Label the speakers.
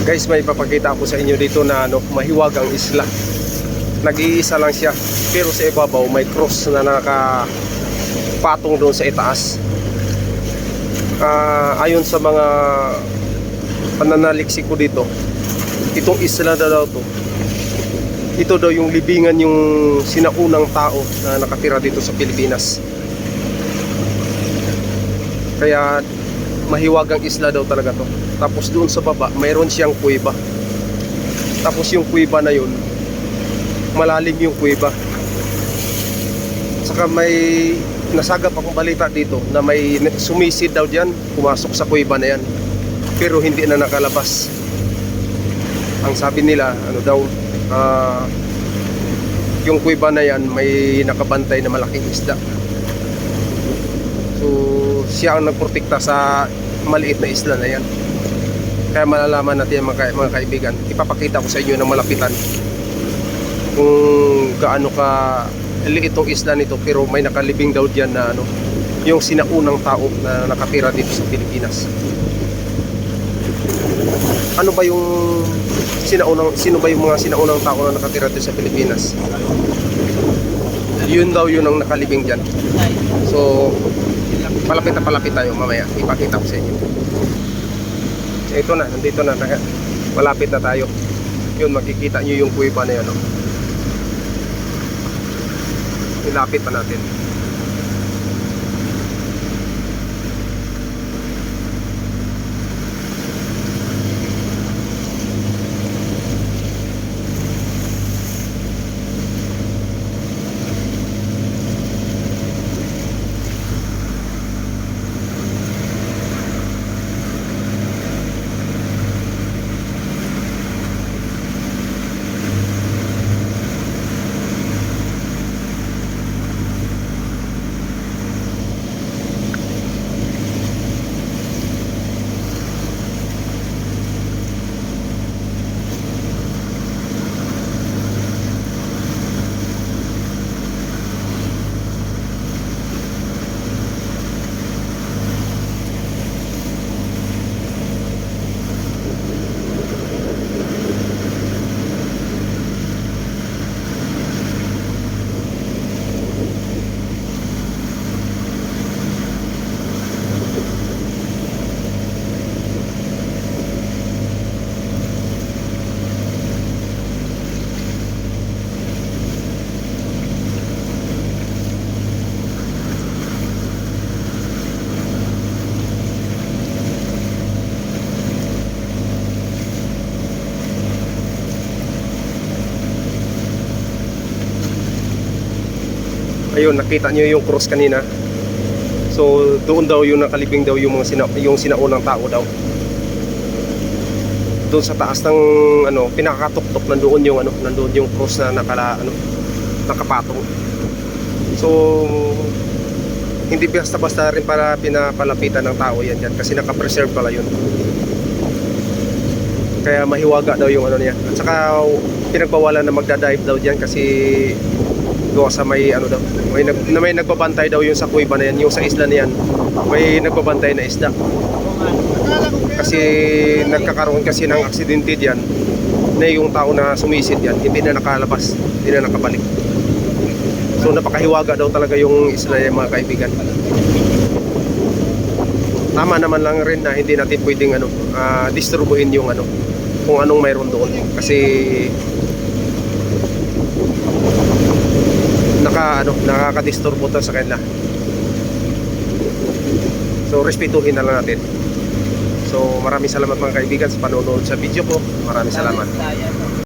Speaker 1: Guys, may papakita ako sa inyo dito na mahiwagang isla. Nag-iisa lang siya, pero sa ibabaw may cross na nakapatong doon sa itaas. Ayon sa mga pananaliksik ko dito, itong isla na daw to, ito daw yung libingan yung sinaunang tao na nakatira dito sa Pilipinas. Kaya mahiwagang isla daw talaga to. Tapos doon sa baba mayroon siyang kuweba. Tapos yung kuweba na yun, malalim yung kuweba. Saka may nasagap akong balita dito na may sumisid daw diyan, pumasok sa kuweba na yan, pero hindi na nakalabas. Ang sabi nila yung kuweba na yan may nakabantay na malaking isda. So siya ang nagprotekta sa maliit na isla na yan. Kaya malalaman natin mga kaibigan, ipapakita ko sa inyo ng malapitan kung gaano ka liit itong isla nito, pero may nakalibing daw diyan na yung sinaunang tao na nakatira dito sa Pilipinas. Ano ba yung sino ba yung mga sinaunang tao na nakatira dito sa Pilipinas? Yun daw yun ang nakalibing diyan. So palapit tayo mamaya, ipakita ko sa inyo. Ito na, nandito na, malapit na tayo. Yun, makikita nyo yung kuweba na yan, ilapit pa natin. Ayun, nakita nyo yung cross kanina. So doon daw yung nakalibing daw yung yung sinaunang tao daw. Doon sa taas ng pinakatuktok nandoon yung cross na nakapatong. So hindi basta-basta rin para pinapalapitan ng tao yan dyan, kasi nakapreserve pala yun. Kaya mahiwaga daw yung niya. At saka pinagbawalan na magdadive daw dyan kasi gawa sa may may nagbabantay daw yung sa kuweba na yan, yung sa isla na yan may nagbabantay na isda. Kasi nagkakaroon kasi ng aksidente diyan na yung tao na sumisid yan hindi na nakalabas, hindi na nakabalik. So napakahiwaga daw talaga yung isla yan, mga kaibigan. Tama naman lang rin na hindi natin pwedeng disturbuhin yung kung anong mayroon doon, kasi nakakadisturbo to sa kanila. So respetuhin na lang natin. So maraming salamat mga kaibigan sa panonood sa video ko. Maraming salamat.